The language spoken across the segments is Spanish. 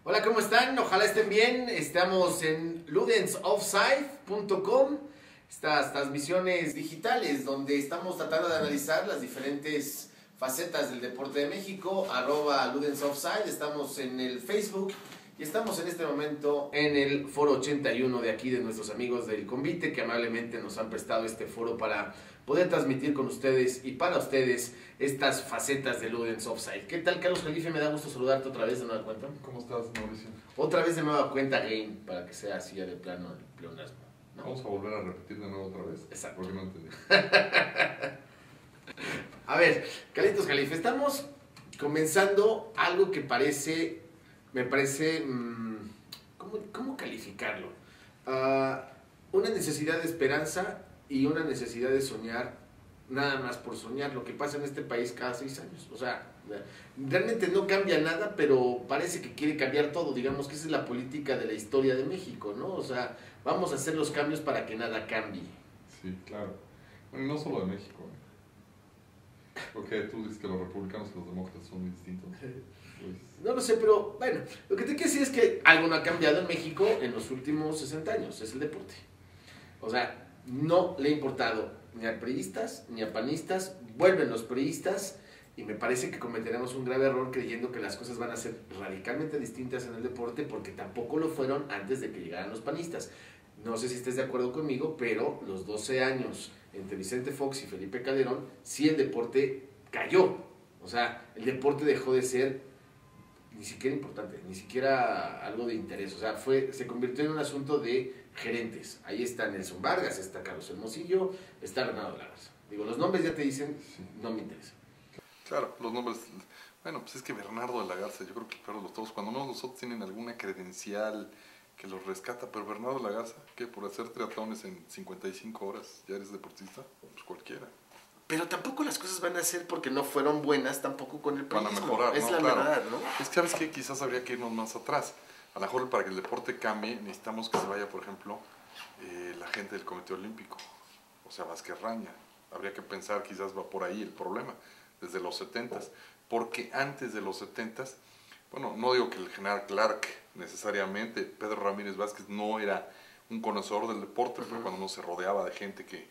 Hola, ¿cómo están? Ojalá estén bien. Estamos en ludensoffside.com, estas transmisiones digitales donde estamos tratando de analizar las diferentes facetas del deporte de México, @ludensoffside. Estamos en el Facebook y estamos en este momento en el foro 81 de aquí de nuestros amigos del Convite, que amablemente nos han prestado este foro para poder transmitir con ustedes y para ustedes estas facetas de Ludens Offside. ¿Qué tal, Carlos Jalife? Me da gusto saludarte otra vez de nueva cuenta. ¿Cómo estás, Mauricio? Otra vez de nueva cuenta, game, para que sea así ya de plano el pleonasmo, ¿no? Vamos a volver a repetir de nuevo otra vez. Exacto. Porque no entendí. A ver, Carlitos Jalife, estamos comenzando algo que me parece, ¿cómo calificarlo? Una necesidad de esperanza y una necesidad de soñar, nada más por soñar, lo que pasa en este país cada 6 años. O sea, realmente no cambia nada, pero parece que quiere cambiar todo. Digamos que esa es la política de la historia de México, ¿no? O sea, vamos a hacer los cambios para que nada cambie. Sí, claro. Bueno, y no solo de México. Porque tú dices que los republicanos y los demócratas son muy distintos. Pues... No lo sé, pero bueno, lo que te quiero decir es que algo no ha cambiado en México en los últimos 60 años, es el deporte. O sea, no le ha importado ni a priistas ni a panistas, vuelven los priistas y me parece que cometeremos un grave error creyendo que las cosas van a ser radicalmente distintas en el deporte, porque tampoco lo fueron antes de que llegaran los panistas. No sé si estés de acuerdo conmigo, pero los 12 años entre Vicente Fox y Felipe Calderón, sí el deporte cayó. O sea, el deporte dejó de ser ni siquiera importante, ni siquiera algo de interés. O sea, se convirtió en un asunto de gerentes. Ahí está Nelson Vargas, está Carlos Hermosillo, está Bernardo de la Garza. Digo, los nombres ya te dicen, no me interesa. Claro, los nombres... Bueno, pues es que Bernardo de la Garza, yo creo que claro, los todos, cuando nosotros tienen alguna credencial que los rescata, pero Bernardo de la Garza, que por hacer triatlones en 55 horas ya eres deportista, pues cualquiera. Pero tampoco las cosas van a ser porque no fueron buenas tampoco con el Van a priismo. mejorar, Es ¿no? la Claro. verdad, ¿no? Es que, ¿sabes qué? Quizás habría que irnos más atrás. A lo mejor para que el deporte cambie necesitamos que se vaya, por ejemplo, la gente del Comité Olímpico, o sea, Vázquez Raña. Habría que pensar, quizás va por ahí el problema, desde los 70s, porque antes de los 70s, bueno, no digo que el general Clark necesariamente, Pedro Ramírez Vázquez no era un conocedor del deporte, pero cuando uno se rodeaba de gente que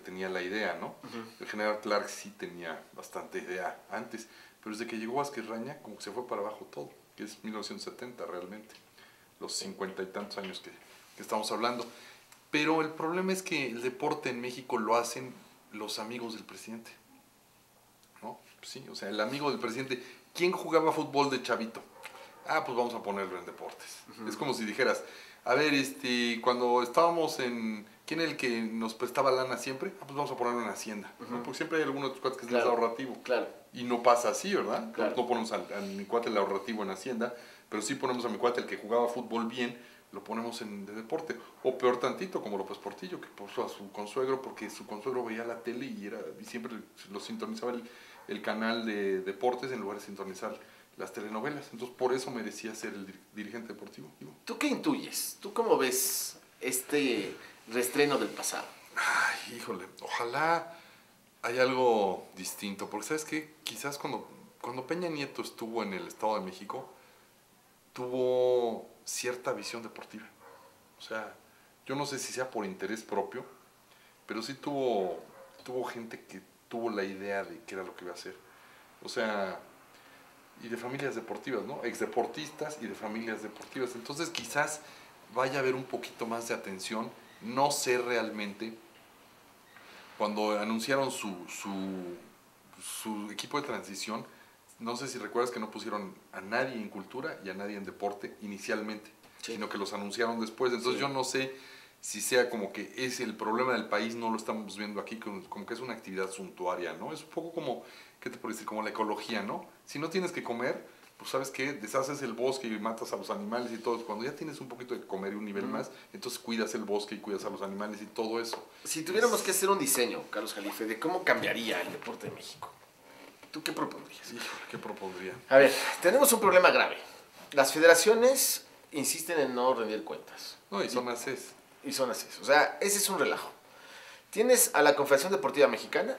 tenía la idea, ¿no? El general Clark sí tenía bastante idea antes, pero desde que llegó Vázquez Raña, como que se fue para abajo todo, que es 1970 realmente, los 50 y tantos años que estamos hablando. Pero el problema es que el deporte en México lo hacen los amigos del presidente, ¿no? Sí, o sea, el amigo del presidente. ¿Quién jugaba fútbol de chavito? Ah, pues vamos a ponerlo en deportes. Es como si dijeras, a ver, cuando estábamos en... ¿Quién es el que nos prestaba lana siempre? Ah, pues vamos a ponerlo en Hacienda, ¿no? Porque siempre hay alguno de tus cuates que es más ahorrativo. Claro. Y no pasa así, ¿verdad? Claro. No ponemos a mi cuate el ahorrativo en Hacienda, pero sí ponemos a mi cuate el que jugaba fútbol bien, lo ponemos de deporte. O peor tantito, como López Portillo, que puso a su consuegro porque su consuegro veía la tele y siempre lo sintonizaba el canal de deportes en lugar de sintonizar las telenovelas. Entonces, por eso merecía ser el dirigente deportivo. ¿Tú qué intuyes? ¿Tú cómo ves este reestreno del pasado? Ay, híjole, ojalá haya algo distinto, porque ¿sabes qué? Quizás cuando Peña Nieto estuvo en el Estado de México, tuvo cierta visión deportiva. O sea, yo no sé si sea por interés propio, pero sí tuvo gente que tuvo la idea de qué era lo que iba a hacer. O sea, y de familias deportivas, ¿no? Exdeportistas y de familias deportivas. Entonces quizás vaya a haber un poquito más de atención. No sé realmente, cuando anunciaron su equipo de transición, no sé si recuerdas que no pusieron a nadie en cultura y a nadie en deporte inicialmente, sino que los anunciaron después. Entonces yo no sé si sea como que es el problema del país, no lo estamos viendo aquí, como que es una actividad suntuaria, ¿no? Es un poco como, ¿qué te puedo decir? Como la ecología, ¿no? Si no tienes que comer, pues ¿sabes qué? Deshaces el bosque y matas a los animales y todo. Cuando ya tienes un poquito de comer y un nivel más, entonces cuidas el bosque y cuidas a los animales y todo eso. Si tuviéramos que hacer un diseño, Carlos Jalife, de cómo cambiaría el deporte de México, ¿tú qué propondrías? Híjole, ¿qué propondría? A ver, tenemos un problema grave. Las federaciones insisten en no rendir cuentas. No, y son ACES. Y son así. O sea, ese es un relajo. Tienes a la Confederación Deportiva Mexicana,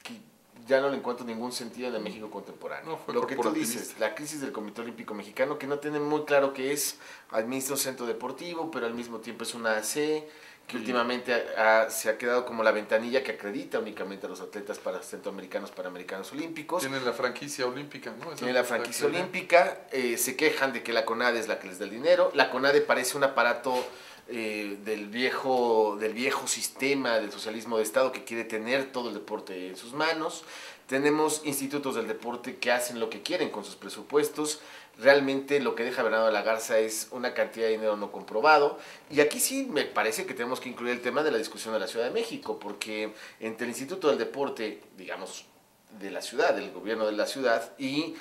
que ya no le encuentro ningún sentido en el México contemporáneo. No, fue lo que tú corporativista. dices, la crisis del Comité Olímpico Mexicano, que no tiene muy claro qué es, administra un centro deportivo, pero al mismo tiempo es una AC, que últimamente se ha quedado como la ventanilla que acredita únicamente a los atletas para centroamericanos, panamericanos olímpicos. Tienen la franquicia olímpica, ¿no? Tiene la franquicia olímpica, se quejan de que la CONADE es la que les da el dinero. La CONADE parece un aparato del viejo sistema del socialismo de Estado que quiere tener todo el deporte en sus manos. Tenemos institutos del deporte que hacen lo que quieren con sus presupuestos. Realmente lo que deja Bernardo de la Garza es una cantidad de dinero no comprobado. Y aquí sí me parece que tenemos que incluir el tema de la discusión de la Ciudad de México, porque entre el Instituto del Deporte, digamos, de la ciudad, del gobierno de la ciudad, y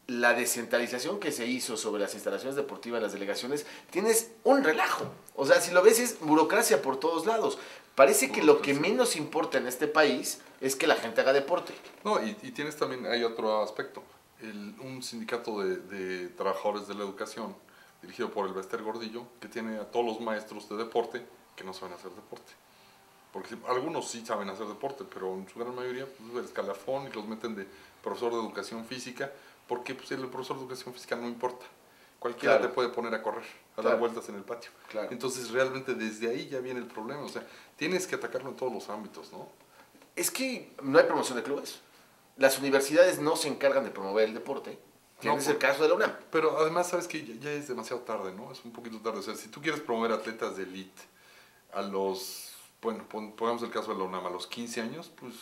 la descentralización que se hizo sobre las instalaciones deportivas en las delegaciones, tienes un relajo. O sea, si lo ves, es burocracia por todos lados. Parece que lo que menos importa en este país es que la gente haga deporte. No, y tienes también, hay otro aspecto. Un sindicato de trabajadores de la educación, dirigido por el Bester Gordillo, que tiene a todos los maestros de deporte que no saben hacer deporte. Porque algunos sí saben hacer deporte, pero en su gran mayoría pues, el escalafón y los meten de profesor de educación física, porque pues, el profesor de educación física no importa. Cualquiera te puede poner a correr, a dar vueltas en el patio. Entonces realmente desde ahí ya viene el problema. O sea, tienes que atacarlo en todos los ámbitos, ¿no? Es que no hay promoción de clubes. Las universidades no se encargan de promover el deporte. Tienes el caso de la UNAM. Pero además sabes que ya es demasiado tarde, ¿no? Es un poquito tarde. O sea, si tú quieres promover atletas de élite a los, bueno, pongamos el caso de la UNAM, a los 15 años, pues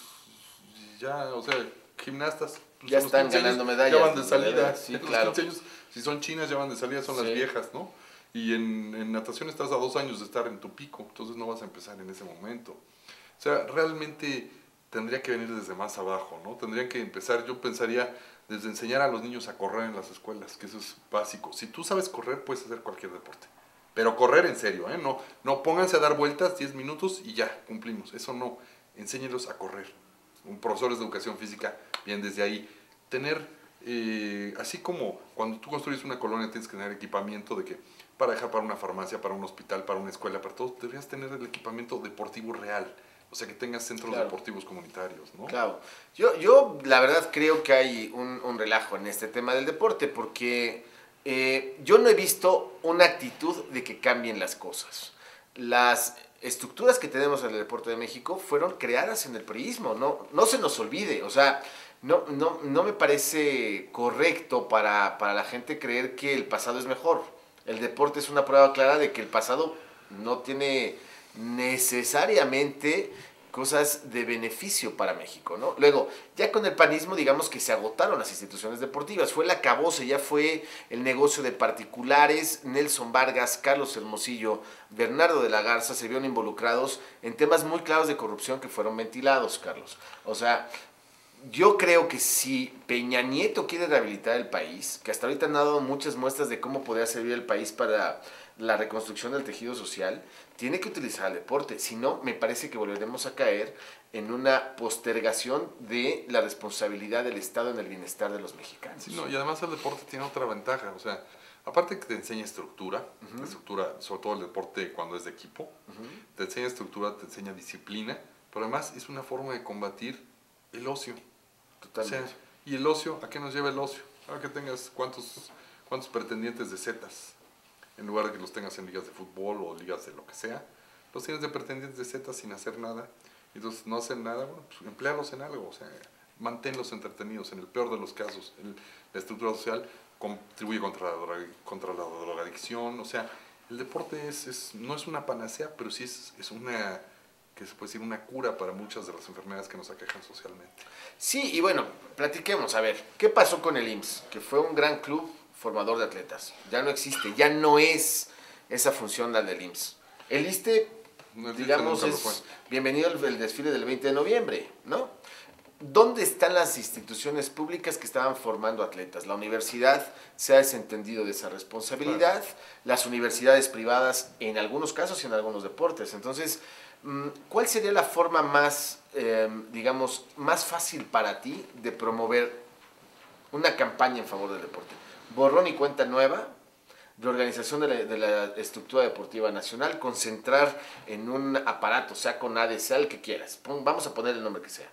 ya, o sea, gimnastas. Pues ya están ganando medallas. Ya van de salida. Sí, los claro. 15 años, si son chinas, ya van de salida, son las viejas, ¿no? Y en natación estás a 2 años de estar en tu pico, entonces no vas a empezar en ese momento. O sea, realmente tendría que venir desde más abajo, ¿no? Tendrían que empezar, yo pensaría, desde enseñar a los niños a correr en las escuelas, que eso es básico. Si tú sabes correr, puedes hacer cualquier deporte. Pero correr en serio, ¿eh? No pónganse a dar vueltas 10 minutos y ya, cumplimos. Eso no, enséñelos a correr. Profesores de educación física, bien desde ahí. Tener, así como cuando tú construyes una colonia tienes que tener equipamiento de que para dejar para una farmacia, para un hospital, para una escuela, para todo, deberías tener el equipamiento deportivo real. O sea, que tengas centros deportivos comunitarios, ¿no? Claro. Yo la verdad creo que hay un relajo en este tema del deporte, porque yo no he visto una actitud de que cambien las cosas. Las estructuras que tenemos en el deporte de México fueron creadas en el priismo, no se nos olvide. O sea, no me parece correcto para la gente creer que el pasado es mejor. El deporte es una prueba clara de que el pasado no tiene necesariamente cosas de beneficio para México, ¿no? Luego, ya con el panismo, digamos que se agotaron las instituciones deportivas, fue el acabose, ya fue el negocio de particulares. Nelson Vargas, Carlos Hermosillo, Bernardo de la Garza se vieron involucrados en temas muy claros de corrupción que fueron ventilados, Carlos. O sea, yo creo que si Peña Nieto quiere rehabilitar el país, que hasta ahorita han dado muchas muestras de cómo podría servir el país para la reconstrucción del tejido social, tiene que utilizar el deporte. Si no, me parece que volveremos a caer en una postergación de la responsabilidad del Estado en el bienestar de los mexicanos. Sí, no, y además el deporte tiene otra ventaja. O sea, aparte que te enseña estructura, sobre todo el deporte cuando es de equipo, te enseña estructura, te enseña disciplina, pero además es una forma de combatir el ocio. Totalmente. O sea, ¿y el ocio? ¿A qué nos lleva el ocio? A que tengas cuántos pretendientes de zetas. En lugar de que los tengas en ligas de fútbol o ligas de lo que sea, los tienes de pretendientes de zetas sin hacer nada. Y entonces no hacen nada, bueno, pues empléalos en algo. O sea, manténlos entretenidos. En el peor de los casos, la estructura social contribuye contra la drogadicción. O sea, el deporte no es una panacea, pero sí es una, que se puede decir, una cura para muchas de las enfermedades que nos aquejan socialmente. Sí, y bueno, platiquemos. A ver, ¿qué pasó con el IMSS? Que fue un gran club formador de atletas. Ya no existe, ya no es esa función la del IMSS. El ISSSTE, digamos, es bienvenido el desfile del 20 de noviembre, ¿no? ¿Dónde están las instituciones públicas que estaban formando atletas? La universidad se ha desentendido de esa responsabilidad, las universidades privadas en algunos casos y en algunos deportes. Entonces, ¿cuál sería la forma más, digamos, más fácil para ti de promover una campaña en favor del deporte? Borrón y cuenta nueva, reorganización de la estructura deportiva nacional, concentrar en un aparato, sea con ADE, sea el que quieras, vamos a poner el nombre que sea,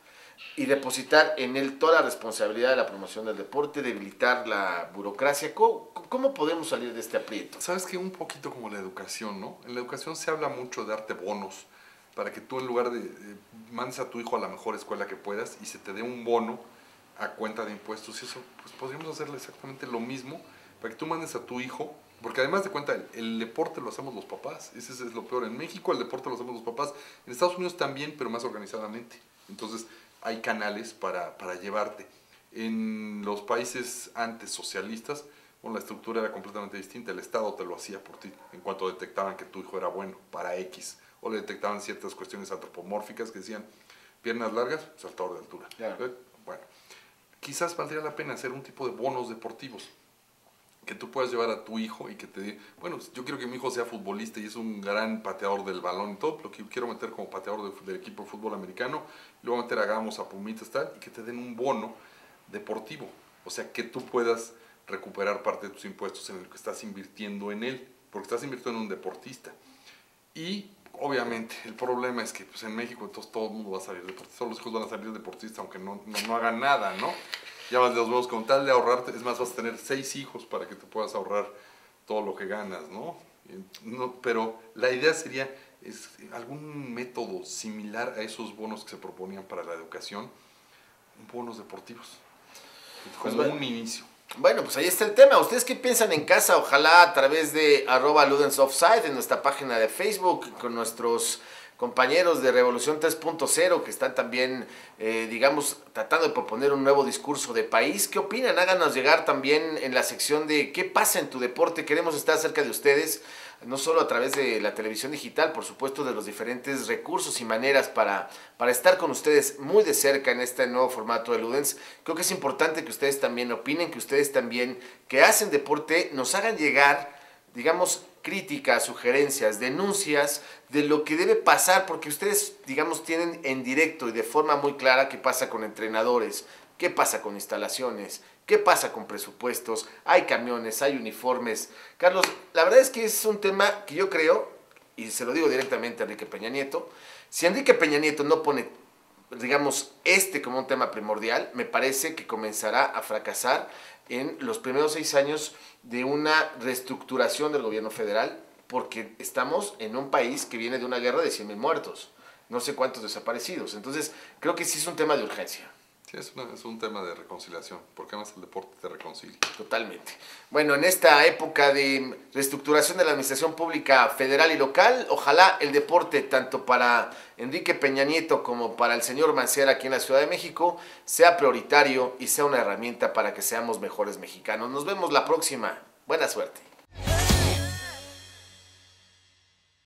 y depositar en él toda la responsabilidad de la promoción del deporte, debilitar la burocracia. ¿Cómo podemos salir de este aprieto? Sabes que un poquito como la educación, ¿no? En la educación se habla mucho de darte bonos para que tú en lugar de mandes a tu hijo a la mejor escuela que puedas y se te dé un bono a cuenta de impuestos y eso, pues podríamos hacerle exactamente lo mismo para que tú mandes a tu hijo, porque además de cuenta, el deporte lo hacemos los papás, ese es lo peor. En México el deporte lo hacemos los papás, en Estados Unidos también, pero más organizadamente. Entonces hay canales para llevarte. En los países antes socialistas, bueno, la estructura era completamente distinta, el Estado te lo hacía por ti, en cuanto detectaban que tu hijo era bueno para X, o le detectaban ciertas cuestiones antropomórficas que decían, piernas largas, saltador de altura. Claro. Bueno, quizás valdría la pena hacer un tipo de bonos deportivos que tú puedas llevar a tu hijo y que te diga, bueno, yo quiero que mi hijo sea futbolista y es un gran pateador del balón y todo, lo que quiero meter como pateador del equipo de fútbol americano, y luego meter a Gamos, a Pumitas, tal, y que te den un bono deportivo, o sea, que tú puedas recuperar parte de tus impuestos en el que estás invirtiendo en él, porque estás invirtiendo en un deportista. Y obviamente el problema es que pues, en México entonces todo el mundo va a salir deportista, todos los hijos van a salir deportistas aunque no hagan nada, ¿no? Ya vas de los huevos con tal de ahorrarte, es más, vas a tener 6 hijos para que te puedas ahorrar todo lo que ganas, ¿no? Pero la idea sería algún método similar a esos bonos que se proponían para la educación, bonos deportivos, como Pues, un inicio. Bueno, pues ahí está el tema. ¿Ustedes qué piensan en casa? Ojalá a través de @LudensOffside en nuestra página de Facebook con nuestros compañeros de Revolución 3.0 que están también, digamos, tratando de proponer un nuevo discurso de país. ¿Qué opinan? Háganos llegar también en la sección de ¿qué pasa en tu deporte? Queremos estar cerca de ustedes, no solo a través de la televisión digital, por supuesto, de los diferentes recursos y maneras para estar con ustedes muy de cerca en este nuevo formato de Ludens. Creo que es importante que ustedes también opinen, que ustedes también, que hacen deporte, nos hagan llegar, digamos, críticas, sugerencias, denuncias de lo que debe pasar, porque ustedes, digamos, tienen en directo y de forma muy clara qué pasa con entrenadores, qué pasa con instalaciones, qué pasa con presupuestos, hay camiones, hay uniformes. Carlos, la verdad es que es un tema que yo creo, y se lo digo directamente a Enrique Peña Nieto, si Enrique Peña Nieto no pone, digamos, como un tema primordial, me parece que comenzará a fracasar en los primeros 6 años de una reestructuración del gobierno federal, porque estamos en un país que viene de una guerra de 100,000 muertos, no sé cuántos desaparecidos. Entonces, creo que sí es un tema de urgencia. Sí, es un tema de reconciliación, porque además el deporte te reconcilia. Totalmente. Bueno, en esta época de reestructuración de la administración pública federal y local, ojalá el deporte, tanto para Enrique Peña Nieto como para el señor Mancera aquí en la Ciudad de México, sea prioritario y sea una herramienta para que seamos mejores mexicanos. Nos vemos la próxima. Buena suerte.